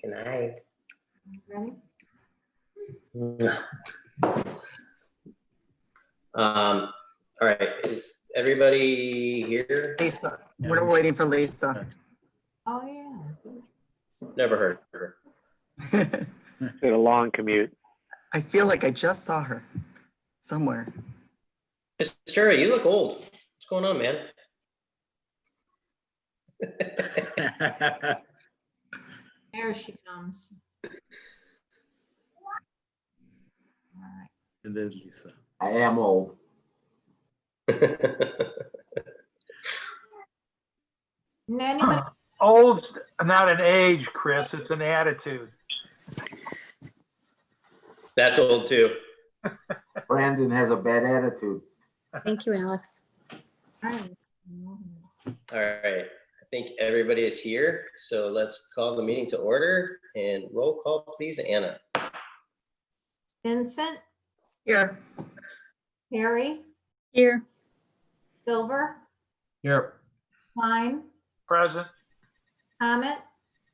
Good night. Ready? All right, is everybody here? Lisa, we're waiting for Lisa. Oh, yeah. Never heard of her. It's been a long commute. I feel like I just saw her somewhere. Miss Terry, you look old. What's going on, man? There she comes. All right. And then Lisa. I am old. Anybody? Old's not an age, Chris, it's an attitude. That's old too. Brandon has a bad attitude. Thank you, Alex. All right. All right, I think everybody is here, so let's call the meeting to order and roll call, please, Anna. Vincent, Here, Harry, Here. Silver, Yep. Klein, Present, Comet,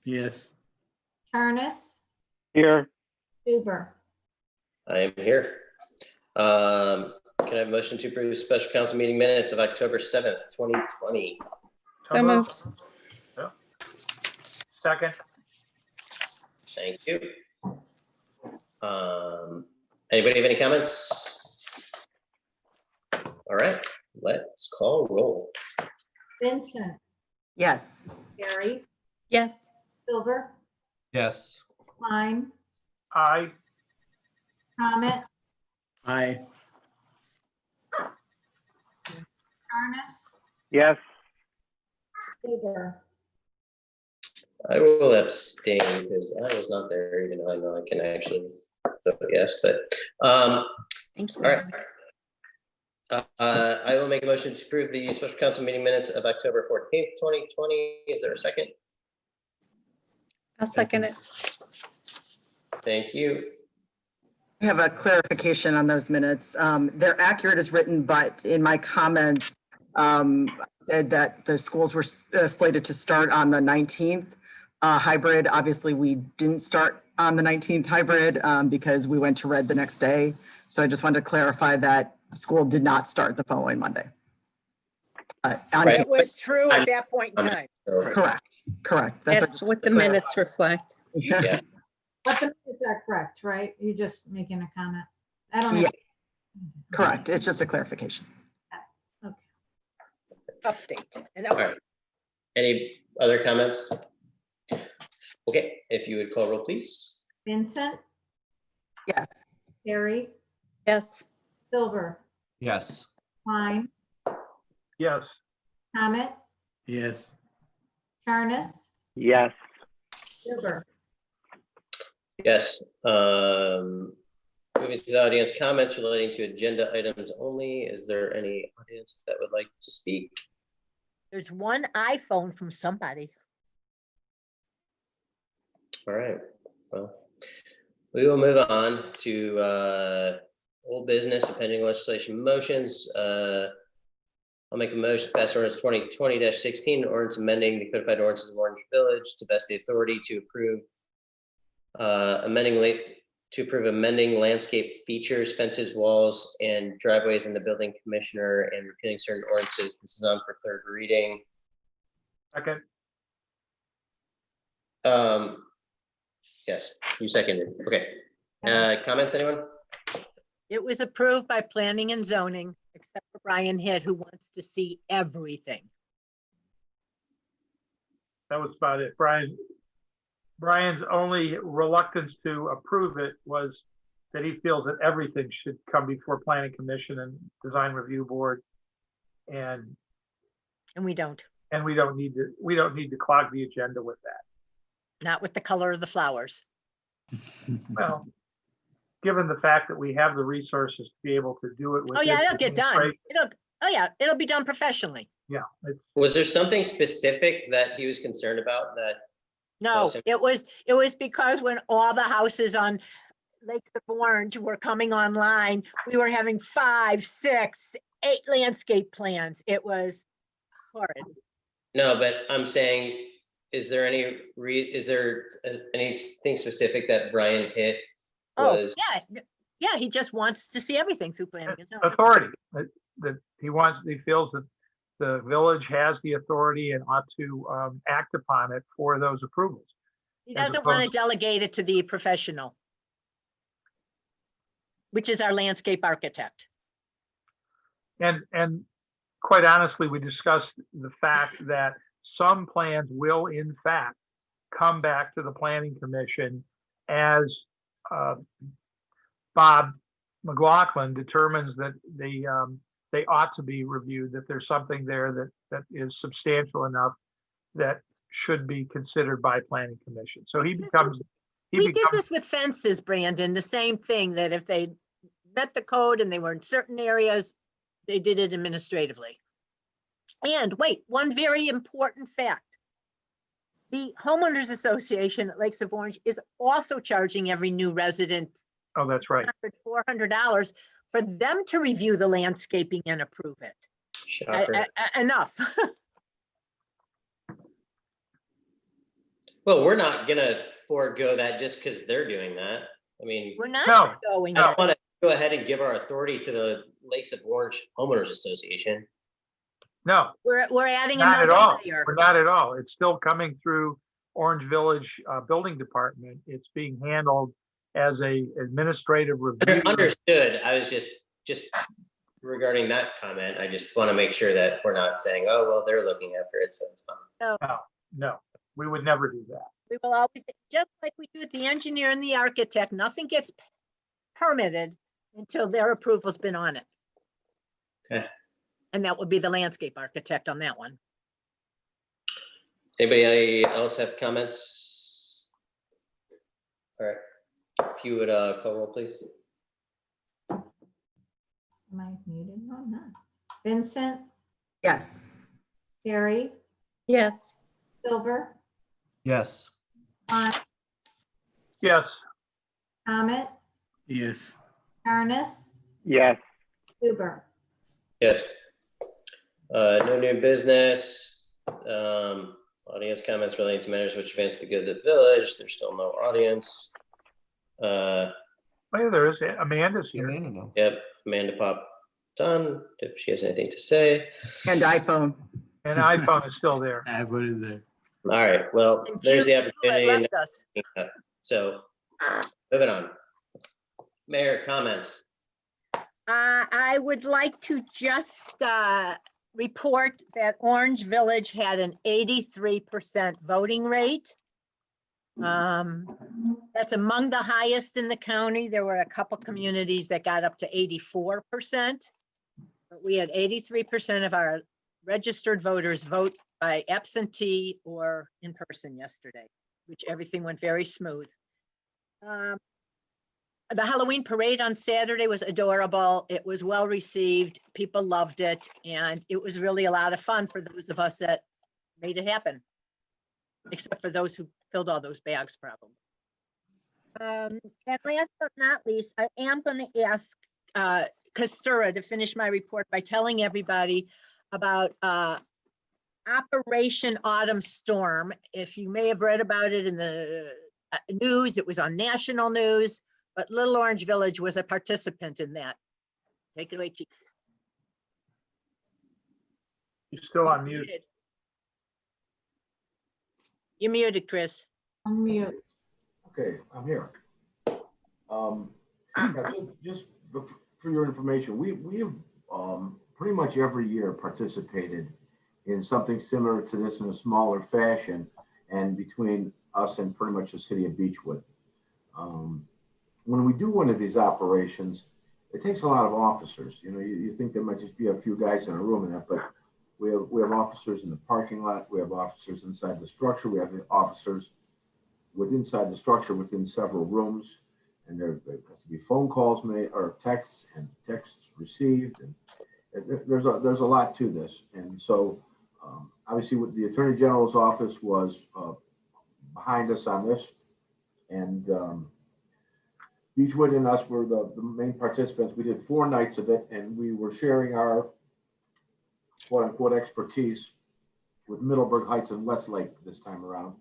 Yes. Charnis, Here, Huber. I am here. Can I have a motion to approve special council meeting minutes of October 7th, 2020? So moved. Yeah. Second, Thank you. Anybody have any comments? All right, let's call roll. Vincent, yes. Harry, Yes. Silver, Yes. Klein, aye. Comet, Aye. Charnis, yes, Huber. I will abstain because I was not there, even though I know I can actually vote yes, but, Thank you. all right. Alex. I will make a motion to approve the special council meeting minutes of October 14th, 2020. Is there a second? I'll second it. Thank you. I have a clarification on those minutes. They're accurate as written, but in my comments, said that the schools were slated to start on the 19th hybrid. Obviously, we didn't start on the 19th hybrid because we went to red the next day. So I just wanted to clarify that school did not start the following Monday. Right. It was true at that point in time. So, Correct. That's what the minutes reflect. Yeah. But the minutes are correct, right? You're just making a comment. I don't Yeah. have. Correct. It's just a clarification. Update. And All right. Any other comments? Okay, if you would call roll, please. Vincent, Yes. Harry, Yes. Silver, Yes. Klein, Yes, Comet, Yes. Charnis, yes. Huber. Yes. Moving to the audience comments relating to agenda items only. Is there any audience that would like to speak? there's one iPhone from somebody. All right, well, we will move on to old business, pending legislation motions. I'll make a motion to pass ordinance 2020-16, ordinance amending the codified ordinances of Orange Village to vest the authority to approve amending landscape features, fences, walls, and driveways in the building commissioner and repealing certain ordinances. This is on for third reading. second, Yes, you seconded. Okay. Comments, anyone? It was approved by planning and zoning, except for Brian Hitt, who wants to see everything. that was about it. Brian's only reluctance to approve it was that he feels that everything should come before planning commission and design review board. And And we don't, we don't need to clog the agenda with that. not with the color of the flowers. Well, given the fact that we have the resources to be able to do it. Oh, yeah, within it'll get done. It'll be done professionally. Yeah, it's, Was there something specific that he was concerned about that? No, Awesome. it was because when all the houses on Lakes of Orange were coming online, we were having 5, 6, 8 landscape plans. It was horrid. No, but I'm saying is there anything specific that Brian hit? Oh, Was, yeah, he just wants to see everything through planning and zoning. Authority, that he feels that the village has the authority and ought to act upon it for those approvals. He as doesn't want to opposed- delegate it to the professional, which is our landscape architect. And quite honestly, we discussed the fact that some plans will in fact come back to the planning commission as Bob McLaughlin determines that they ought to be reviewed, that there's something there that is substantial enough that should be considered by planning commission. So he becomes. We did this with fences, Brandon, the same thing, that if they met the code and they were in certain areas, they did it administratively. And wait, one very important fact. The homeowners association at Lakes of Orange is also charging every new resident Oh, that's right. $400 for them to review the landscaping and approve it. shocker. Enough. Well, we're not gonna forego that just because they're doing that. I mean, We're not No, going. I don't want to go ahead and give our authority to the Lakes of Orange Homeowners Association. No, We're adding not at another all. layer. We're not at all. It's still coming through Orange Village Building Department. It's being handled as a administrative review. Understood. I was just regarding that comment, I just want to make sure that we're not saying, oh, well, they're looking after it, so it's fine. No, we would never do that. We will always, just like we do with the engineer and the architect, nothing gets permitted until their approval's been on it. Okay. And that would be the landscape architect on that one. Anybody else have comments? All right, if you would call roll, please. Am I muted? No, I'm not. Vincent, Yes. Carrie, Yes. Silver, Yes. Klein, Yes, Comet, Yes. Ernest, Yes. Huber. Yes. No new business. Audience comments relating to matters which advance the good of the village. There's still no audience. well, there is, Amanda's here. Amanda, no. Yep, Amanda popped on if she has anything to say. And iPhone. And iPhone is still there. I voted there. All right, well, And there's the Julie Stewart opportunity. left us. So moving on. Mayor, comments? I would like to just report that Orange Village had an 83% voting rate. That's among the highest in the county. There were a couple communities that got up to 84%. But we had 83% of our registered voters vote by absentee or in person yesterday, which everything went very smooth. The Halloween parade on Saturday was adorable. It was well received. People loved it. And it was really a lot of fun for those of us that made it happen. Except for those who filled all those bags probably. And last but not least, I am going to ask Kastura to finish my report by telling everybody about Operation Autumn Storm. If you may have read about it in the news, it was on national news. But Little Orange Village was a participant in that. Take it away, Chief. You're still on mute. You're muted, Chris. Unmute. Okay, I'm here. Yeah, just for your information, we have pretty much every year participated in something similar to this in a smaller fashion, and between us and pretty much the city of Beechwood. When we do one of these operations, it takes a lot of officers. You know, you think there might just be a few guys in a room and that, but we have officers in the parking lot. We have officers inside the structure. We have officers inside the structure within several rooms. And there has to be phone calls made or texts received. And there's a lot to this. And so obviously with the Attorney General's office was behind us on this. And Beechwood and us were the main participants. We did 4 nights of it, and we were sharing our quote unquote expertise with Middleburg Heights and Westlake this time around.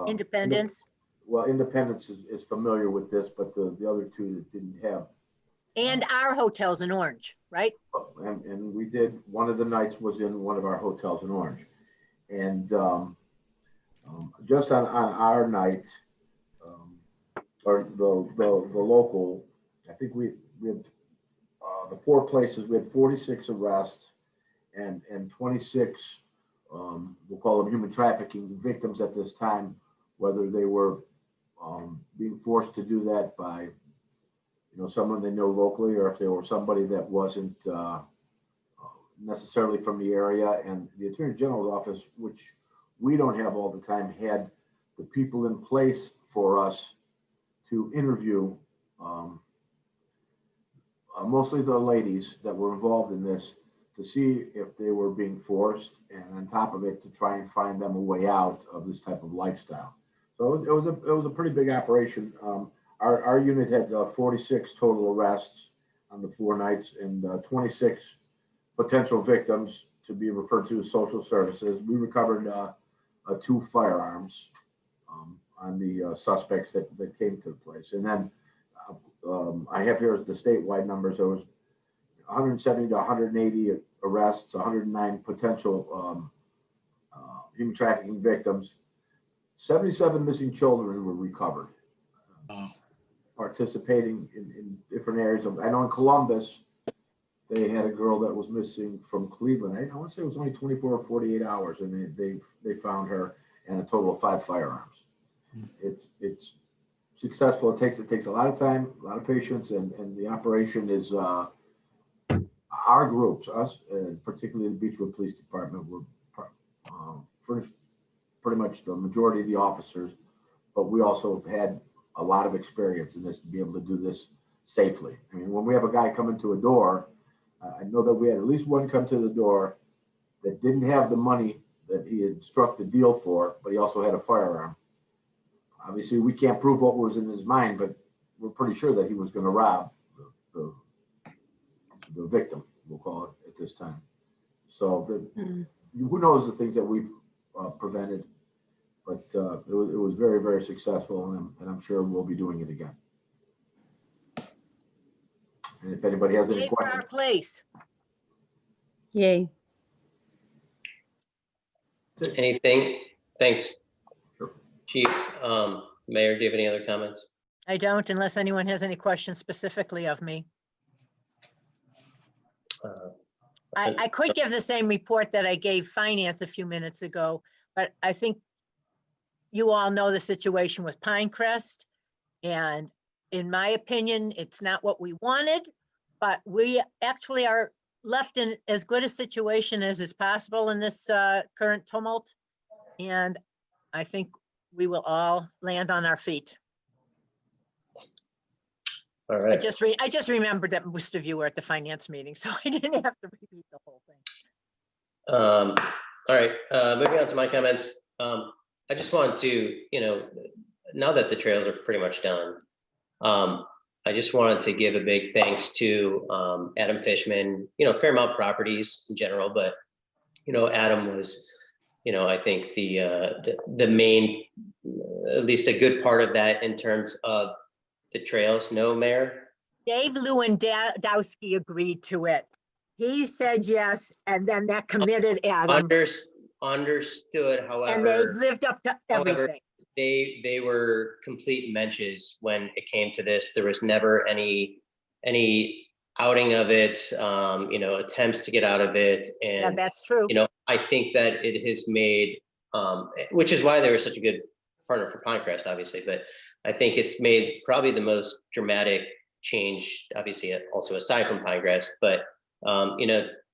Independence Well, Independence is familiar with this, but the other two that didn't have. and our hotels in Orange, right? And we did, one of the nights was in one of our hotels in Orange. And just on our night, or the local, I think we had the 4 places, we had 46 arrests and 26, we'll call them human trafficking victims at this time, whether they were being forced to do that by someone they know locally, or if they were somebody that wasn't necessarily from the area. And the Attorney General's office, which we don't have all the time, had the people in place for us to interview mostly the ladies that were involved in this, to see if they were being forced, and on top of it, to try and find them a way out of this type of lifestyle. So it was a pretty big operation. Our unit had 46 total arrests on the 4 nights and 26 potential victims to be referred to as social services. We recovered 2 firearms on the suspects that came to the place. And then I have here the statewide numbers. There was 170 to 180 arrests, 109 potential human trafficking victims. 77 missing children were recovered. Participating in different areas of, I know in Columbus, they had a girl that was missing from Cleveland. I want to say it was only 24 or 48 hours, and they found her, and a total of 5 firearms. It's successful. It takes a lot of time, a lot of patience, and the operation is our groups, us, particularly the Beechwood Police Department, were furnished pretty much the majority of the officers, but we also have had a lot of experience in this to be able to do this safely. I mean, when we have a guy come into a door, I know that we had at least one come to the door that didn't have the money that he had struck the deal for, but he also had a firearm. Obviously, we can't prove what was in his mind, but we're pretty sure that he was going to rob the victim, we'll call it at this time. So who knows the things that we've prevented, but it was very, very successful, and I'm sure we'll be doing it again. And if anybody has any Yay for our questions. place. Yay. Anything? Thanks, Sure. Chief. Mayor, do you have any other comments? I don't, unless anyone has any questions specifically of me. I could give the same report that I gave finance a few minutes ago, but I think you all know the situation with Pinecrest. And in my opinion, it's not what we wanted, but we actually are left in as good a situation as is possible in this current tumult. And I think we will all land on our feet. All right. I just remembered that most of you were at the finance meeting, so I didn't have to repeat the whole thing. All right, moving on to my comments. I just wanted to, now that the trails are pretty much done, I just wanted to give a big thanks to Adam Fishman, Fairmount Properties in general, but, Adam was, I think the main, at least a good part of that in terms of the trails. No, Mayor? Dave Lewandowski agreed to it. He said yes, and then that committed Adam, Understood, and they've however, lived up to everything. they were complete menches when it came to this. There was never any outing of it, attempts to get out of it. Yeah, And, that's true. I think that it has made, which is why they were such a good partner for Pinecrest, obviously, but I think it's made probably the most dramatic change, obviously, also aside from Pinecrest, but,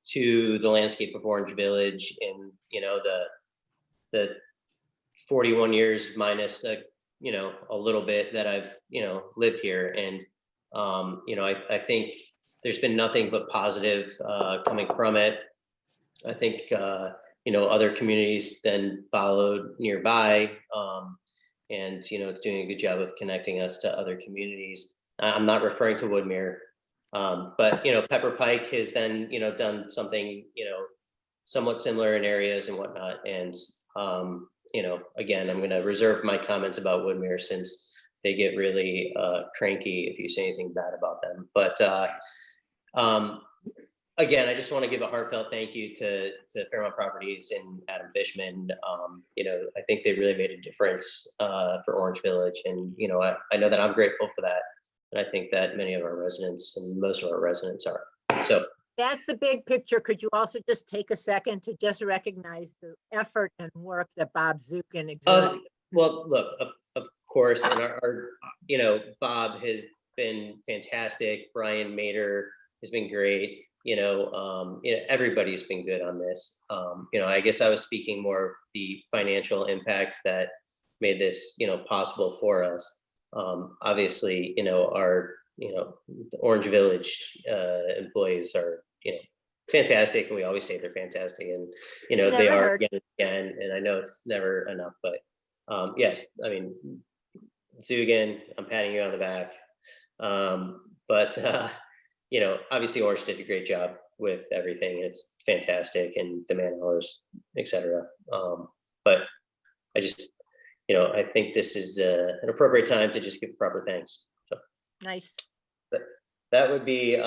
to the landscape of Orange Village in, the 41 years minus, a little bit that I've, lived here. And, I think there's been nothing but positive coming from it. I think, other communities then followed nearby. And, it's doing a good job of connecting us to other communities. I'm not referring to Woodmere, but, Pepper Pike has then, done something, somewhat similar in areas and whatnot. And, again, I'm going to reserve my comments about Woodmere since they get really cranky if you say anything bad about them. But again, I just want to give a heartfelt thank you to Fairmont Properties and Adam Fishman. I think they really made a difference for Orange Village. And, I know that I'm grateful for that. And I think that many of our residents and most of our residents are. So That's the big picture. Could you also just take a second to just recognize the effort and work that Bob Zukin exerted? well, look, of course, and Bob has been fantastic. Brian Mader has been great. Everybody's been good on this. I guess I was speaking more of the financial impacts that made this, possible for us. Obviously, our, the Orange Village employees are, fantastic, and we always say they're fantastic, and they Never are hurts. again. And I know it's never enough, but yes, I mean, Zugan, I'm patting you on the back. But obviously Orange did a great job with everything. It's fantastic, and the man hours, etc. But I just, I think this is an appropriate time to just give proper thanks. So Nice. that would be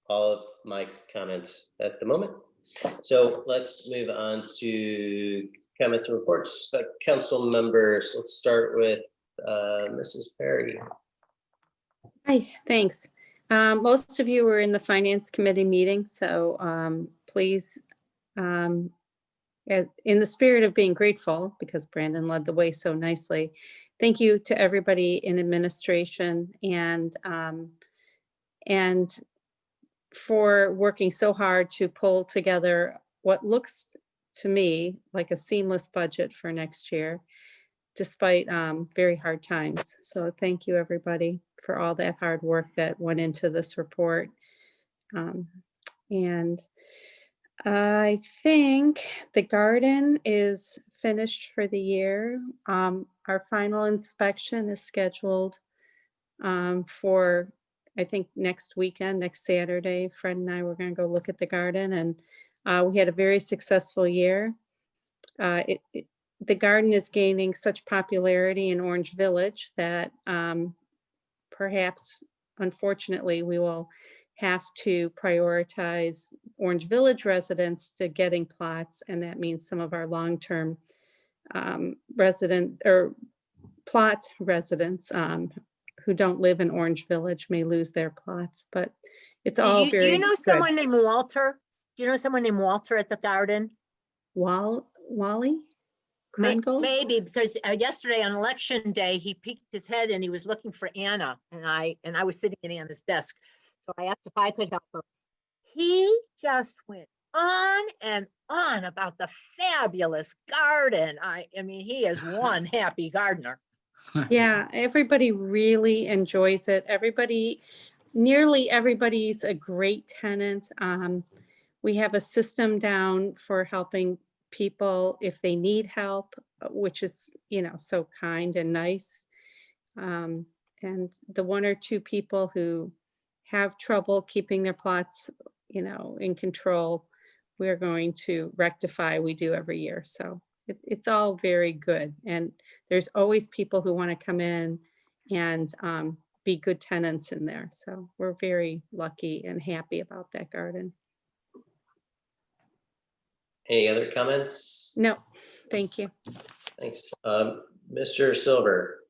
all of my comments at the moment. So let's move on to comments and reports. Council members, let's start with Mrs. Perry. Hi, thanks. Most of you were in the Finance Committee meeting, so please, in the spirit of being grateful, because Brandon led the way so nicely, thank you to everybody in administration and for working so hard to pull together what looks to me like a seamless budget for next year, despite very hard times. So thank you, everybody, for all that hard work that went into this report. And I think the garden is finished for the year. Our final inspection is scheduled for, I think, next weekend, next Saturday. Fred and I were going to go look at the garden, and we had a very successful year. The garden is gaining such popularity in Orange Village that perhaps, unfortunately, we will have to prioritize Orange Village residents to getting plots, and that means some of our long-term residents or plot residents who don't live in Orange Village may lose their plots, but it's all Do very you know good. someone named Walter? Do you know someone named Walter at the garden? Wally? Krangold? Maybe, because yesterday on election day, he peeked his head and he was looking for Anna, and I was sitting at Anna's desk. So I asked if I could help him. He just went on and on about the fabulous garden. I mean, he is one happy gardener. Yeah, everybody really enjoys it. Nearly everybody's a great tenant. We have a system down for helping people if they need help, which is, so kind and nice. And the one or two people who have trouble keeping their plots, in control, we're going to rectify. We do every year. So it's all very good. And there's always people who want to come in and be good tenants in there. So we're very lucky and happy about that garden. Any other comments? No, thank you. Thanks. Mr. Silver.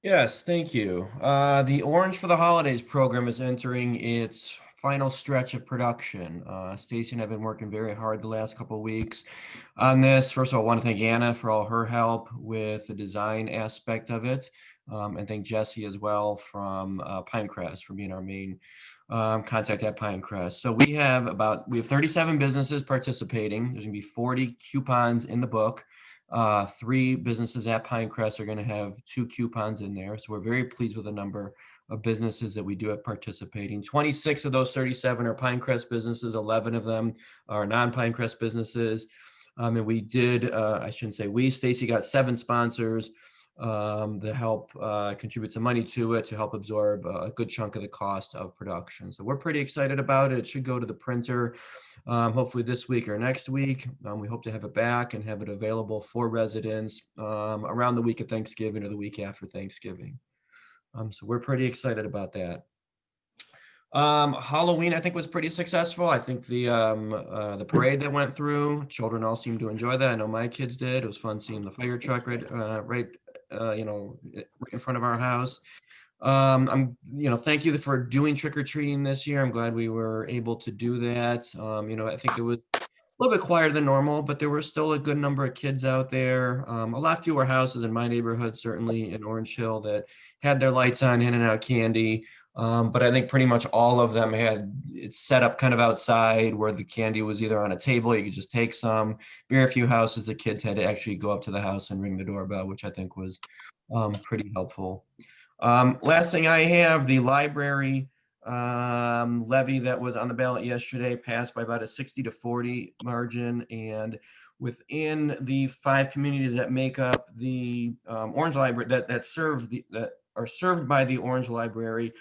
Yes, thank you. The Orange for the Holidays program is entering its final stretch of production. Stacy and I have been working very hard the last couple of weeks on this. First of all, I want to thank Anna for all her help with the design aspect of it. And thank Jesse as well from Pinecrest for being our main contact at Pinecrest. So we have 37 businesses participating. There's gonna be 40 coupons in the book. 3 businesses at Pinecrest are going to have 2 coupons in there. So we're very pleased with the number of businesses that we do have participating. 26 of those 37 are Pinecrest businesses. 11 of them are non-Pinecrest businesses. And we did, I shouldn't say we, Stacy got 7 sponsors. to help contribute some money to it to help absorb a good chunk of the cost of production. So we're pretty excited about it. It should go to the printer hopefully this week or next week. We hope to have it back and have it available for residents around the week of Thanksgiving or the week after Thanksgiving. So we're pretty excited about that. Halloween, I think, was pretty successful. I think the parade that went through, children all seemed to enjoy that. I know my kids did. It was fun seeing the fire truck right in front of our house. Thank you for doing trick or treating this year. I'm glad we were able to do that. I think it was a little bit quieter than normal, but there were still a good number of kids out there. A lot fewer houses in my neighborhood, certainly in Orange Hill, that had their lights on, handing out candy. But I think pretty much all of them had it set up kind of outside where the candy was either on a table, you could just take some. Very few houses, the kids had to actually go up to the house and ring the doorbell, which I think was pretty helpful. Last thing I have, the library levy that was on the ballot yesterday passed by about a 60-40 margin. And within the 5 communities that make up the Orange Library that are served by the Orange Library,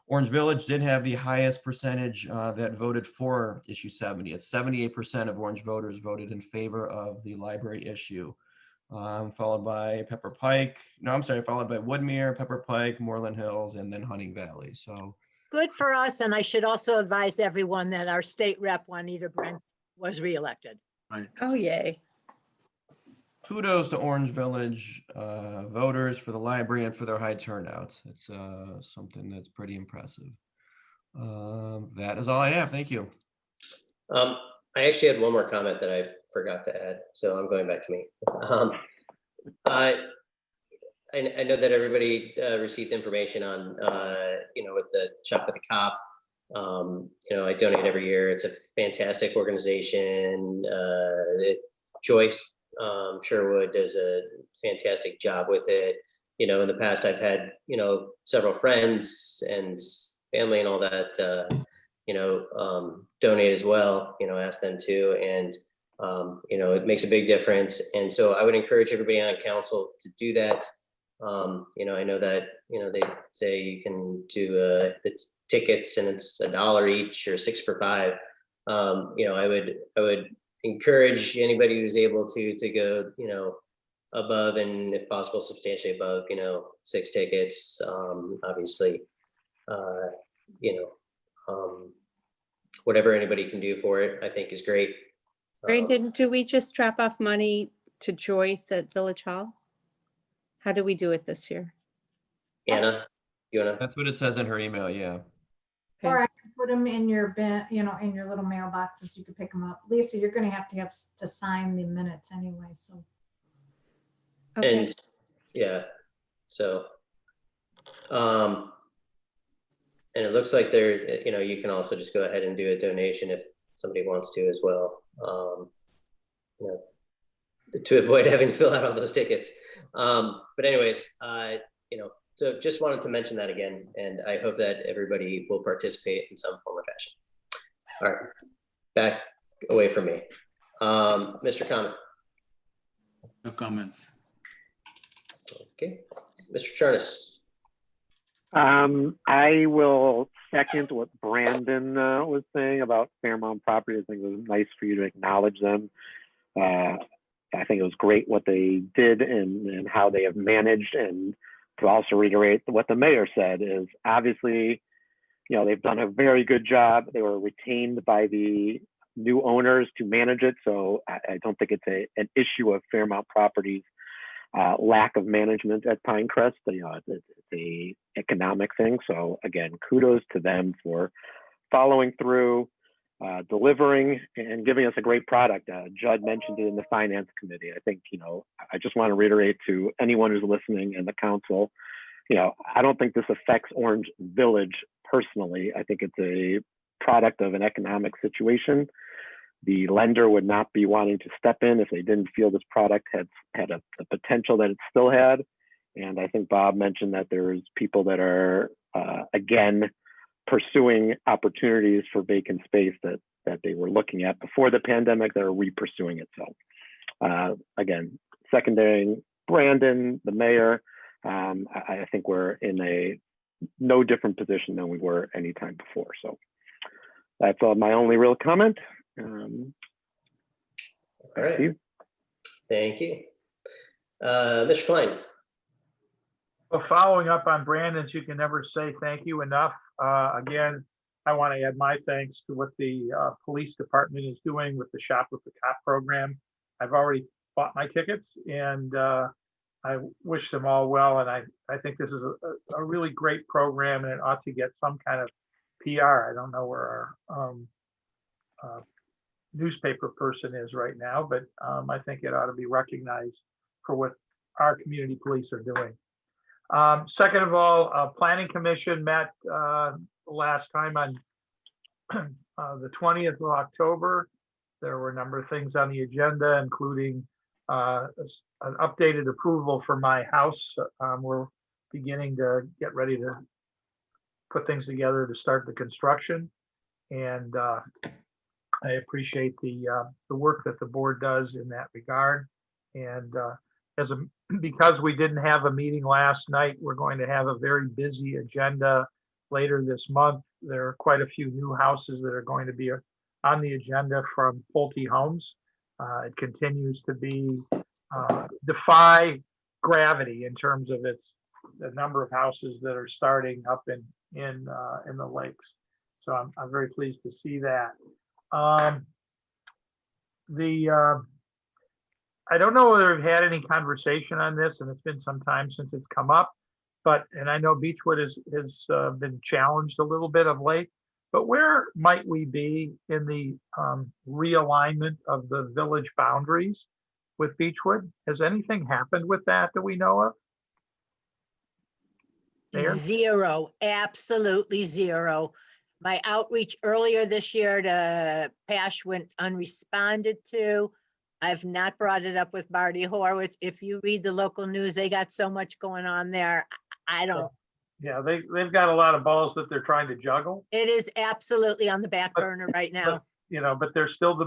Orange Village did have the highest percentage that voted for issue 70. It's 78% of Orange voters voted in favor of the library issue. Followed by Woodmere, Pepper Pike, Moreland Hills, and then Hunting Valley. So Good for us. And I should also advise everyone that our state rep, Juanita Brent, was reelected. Oh, yay. kudos to Orange Village voters for the library and for their high turnout. It's something that's pretty impressive. That is all I have. Thank you. I actually had one more comment that I forgot to add, so I'm going back to me. I know that everybody received information on, with the Shop with the Cop. I donate every year. It's a fantastic organization. Joyce Sherwood does a fantastic job with it. In the past, I've had, several friends and family and all that, donate as well, ask them to, and, it makes a big difference. And so I would encourage everybody on council to do that. I know that, they say you can do the tickets and it's $1 each or 6 for $5. I would encourage anybody who's able to go, above and if possible, substantially above, 6 tickets. Obviously, whatever anybody can do for it, I think is great. Brandon, do we just drop off money to Joyce at Village Hall? How do we do it this year? Anna, you wanna? That's what it says in her email. Yeah. Or I can put them in your bin, in your little mailboxes. You can pick them up. Lisa, you're going to have to sign the minutes anyway. So. Okay. And yeah, so, and it looks like there, you can also just go ahead and do a donation if somebody wants to as well. To avoid having to fill out all those tickets. But anyways, so just wanted to mention that again, and I hope that everybody will participate in some form or fashion. All right, back away from me. Mr. Comment. No comments. Okay, Mr. Charnas. I will second what Brandon was saying about Fairmount Property. I think it was nice for you to acknowledge them. I think it was great what they did and how they have managed, and to also reiterate what the mayor said is obviously, they've done a very good job. They were retained by the new owners to manage it. So I don't think it's an issue of Fairmount Properties lack of management at Pinecrest. It's a economic thing. So again, kudos to them for following through, delivering and giving us a great product. Judd mentioned it in the finance committee. I think, I just want to reiterate to anyone who's listening and the council, I don't think this affects Orange Village personally. I think it's a product of an economic situation. The lender would not be wanting to step in if they didn't feel this product had a potential that it still had. And I think Bob mentioned that there's people that are, again, pursuing opportunities for vacant space that they were looking at before the pandemic. They're re-pursuing it. So again, seconding Brandon, the mayor, I think we're in a no different position than we were any time before. So that's my only real comment. All Back right. to you. Thank you. Mr. Klein. Well, following up on Brandon's, you can never say thank you enough. Again, I want to add my thanks to what the police department is doing with the Shop with the Cop program. I've already bought my tickets, and I wish them all well. And I think this is a really great program, and it ought to get some kind of PR. I don't know where our newspaper person is right now, but I think it ought to be recognized for what our community police are doing. Second of all, Planning Commission met last time on the 20th of October. There were a number of things on the agenda, including an updated approval for my house. We're beginning to get ready to put things together to start the construction. And I appreciate the work that the board does in that regard. And because we didn't have a meeting last night, we're going to have a very busy agenda later this month. There are quite a few new houses that are going to be on the agenda from Pulte Homes. It continues to be defy gravity in terms of the number of houses that are starting up in the lakes. So I'm very pleased to see that. I don't know whether we've had any conversation on this, and it's been some time since it's come up, and I know Beechwood has been challenged a little bit of late, but where might we be in the realignment of the village boundaries with Beechwood? Has anything happened with that we know of? Mayor? Zero, absolutely zero. My outreach earlier this year to Pash went unresponded to. I've not brought it up with Marty Horowitz. If you read the local news, they got so much going on there. I don't. Yeah, they've got a lot of balls that they're trying to juggle. It is absolutely on the back burner right now. But there's still the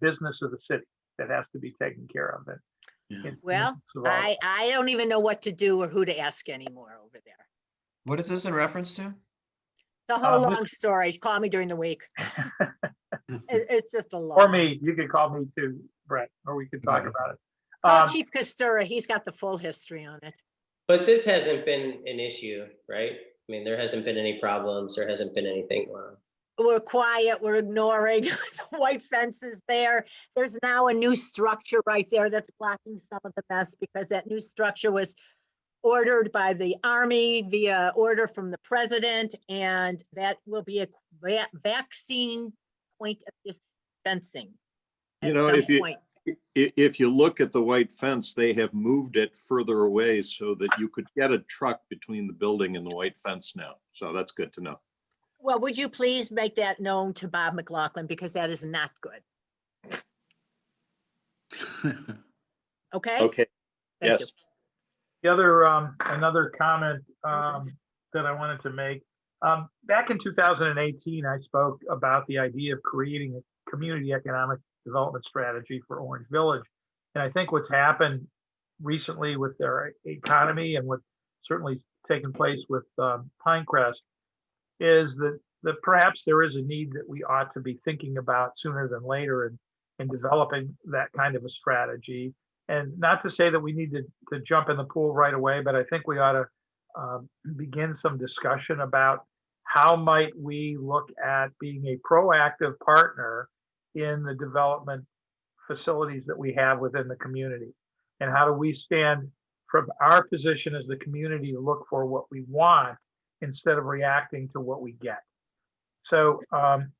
business of the city that has to be taken care of. Yeah. Well, I don't even know what to do or who to ask anymore over there. What is this in reference to? The whole this- long story. Call me during the week. It's just a long. Or me, you can call me too, Brett, or we can talk Okay. about it. Call Chief Costura. He's got the full history on it. But this hasn't been an issue, right? I mean, there hasn't been any problems. There hasn't been anything wrong. We're quiet, we're ignoring the white fences there. There's now a new structure right there that's blocking some of the mess because that new structure was ordered by the Army via order from the president, and that will be a vaccine point of dispensing. You know, if you look at the white fence, they have moved it further away so that you could get a truck between the building and the white fence now. So that's good to know. Well, would you please make that known to Bob McLaughlin, because that is not good. Okay? Okay, Thank yes. The other, another comment that I wanted to make. Back in 2018, I spoke about the idea of creating a community economic development strategy for Orange Village. And I think what's happened recently with their economy and what's certainly taken place with Pinecrest is that perhaps there is a need that we ought to be thinking about sooner than later in developing that kind of a strategy. And not to say that we need to jump in the pool right away, but I think we ought to begin some discussion about how might we look at being a proactive partner in the development facilities that we have within the community. And how do we stand from our position as the community to look for what we want instead of reacting to what we get. So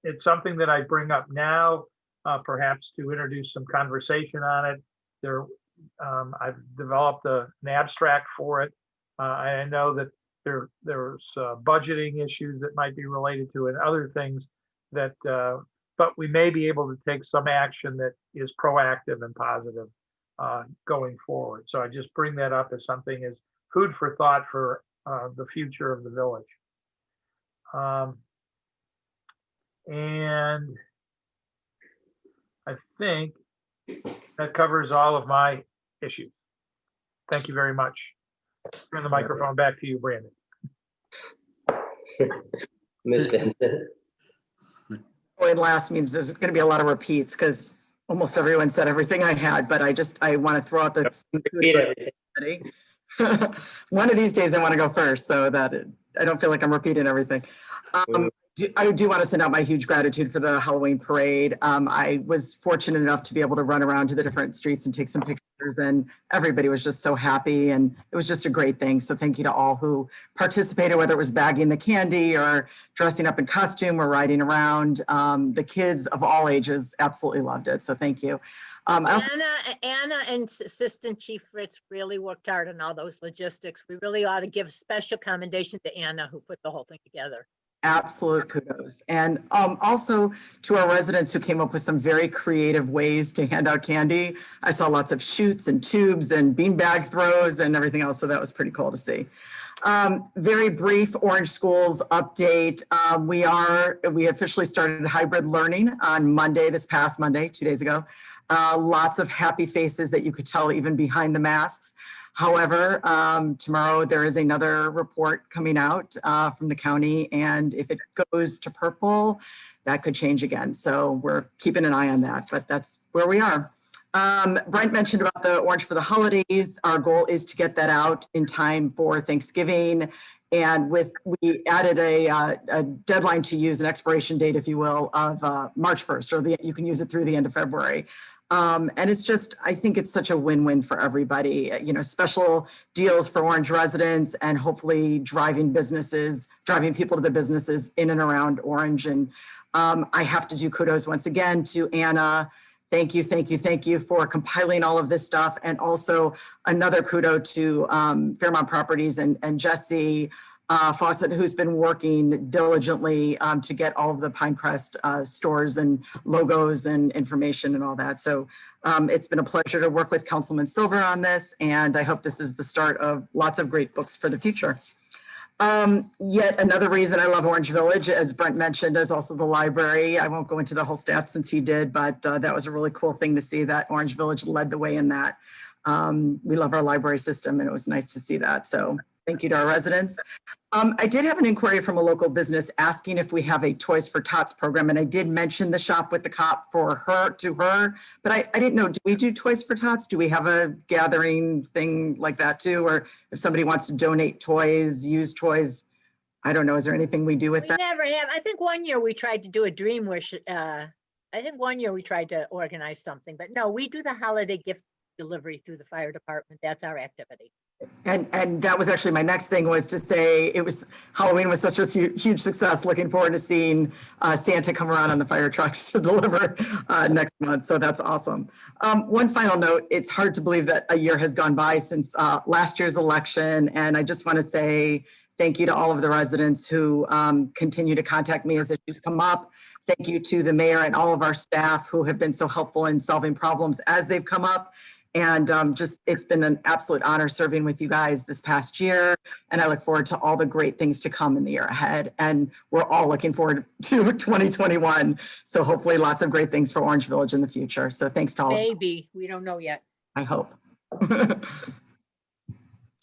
it's something that I bring up now, perhaps to introduce some conversation on it. I've developed an abstract for it. I know that there's budgeting issues that might be related to it, other things that, but we may be able to take some action that is proactive and positive going forward. So I just bring that up as something as food for thought for the future of the village. And I think that covers all of my issues. Thank you very much. Turn the microphone back to you, Brandon. Ms. Vincent. Going last means there's going to be a lot of repeats because almost everyone said everything I had, but I want to throw out the Repeat everything. one of these days I want to go first so that I don't feel like I'm repeating everything. I do want to send out my huge gratitude for the Halloween parade. I was fortunate enough to be able to run around to the different streets and take some pictures, and everybody was just so happy, and it was just a great thing. So thank you to all who participated, whether it was bagging the candy or dressing up in costume or riding around. The kids of all ages absolutely loved it. So thank you. I also, Anna and Assistant Chief Fritz really worked hard on all those logistics. We really ought to give special commendation to Anna, who put the whole thing together. absolute kudos. And also to our residents who came up with some very creative ways to hand out candy. I saw lots of chutes and tubes and beanbag throws and everything else. So that was pretty cool to see. Very brief Orange Schools update. We officially started hybrid learning on Monday, this past Monday, 2 days ago. Lots of happy faces that you could tell even behind the masks. However, tomorrow there is another report coming out from the county, and if it goes to purple, that could change again. So we're keeping an eye on that, but that's where we are. Brent mentioned about the Orange for the Holidays. Our goal is to get that out in time for Thanksgiving. And we added a deadline to use, an expiration date, if you will, of March 1st, or you can use it through the end of February. And it's just, I think it's such a win-win for everybody, special deals for Orange residents and hopefully driving people to the businesses in and around Orange. And I have to do kudos once again to Anna. Thank you for compiling all of this stuff. And also another kudo to Fairmont Properties and Jesse Fawcett, who's been working diligently to get all of the Pinecrest stores and logos and information and all that. So it's been a pleasure to work with Councilman Silver on this, and I hope this is the start of lots of great books for the future. Yet another reason I love Orange Village, as Brent mentioned, is also the library. I won't go into the whole stats since he did, but that was a really cool thing to see that Orange Village led the way in that. We love our library system, and it was nice to see that. So thank you to our residents. I did have an inquiry from a local business asking if we have a Toys for Tots program, and I did mention the Shop with the Cop to her, but I didn't know, do we do Toys for Tots? Do we have a gathering thing like that too? Or if somebody wants to donate toys, used toys, I don't know, is there anything we do with We that? never have. I think one year we tried to do a Dream Wish. I think one year we tried to organize something, but no, we do the holiday gift delivery through the fire department. That's our activity. And that was actually my next thing, was to say Halloween was such a huge success. Looking forward to seeing Santa come around on the fire trucks to deliver next month. So that's awesome. One final note, it's hard to believe that a year has gone by since last year's election. And I just want to say thank you to all of the residents who continue to contact me as issues come up. Thank you to the mayor and all of our staff who have been so helpful in solving problems as they've come up. And it's been an absolute honor serving with you guys this past year. And I look forward to all the great things to come in the year ahead. And we're all looking forward to 2021. So hopefully lots of great things for Orange Village in the future. So thanks to all. Maybe, we don't know yet. I hope.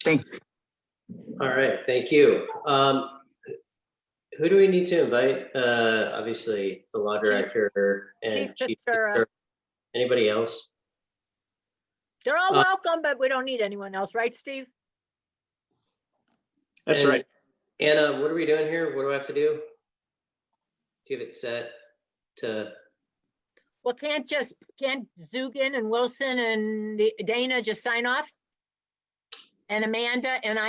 Thank you. All right, thank you. Who do we need to invite? Obviously, the law director and Chief Chief. Fitzgerald. Anybody else? They're all welcome, but we don't need anyone else, right, Steve? That's And right. Anna, what are we doing here? What do I have to do? Do you have it set to? Well, can't Zugan and Wilson and Dana just sign off? And Amanda and I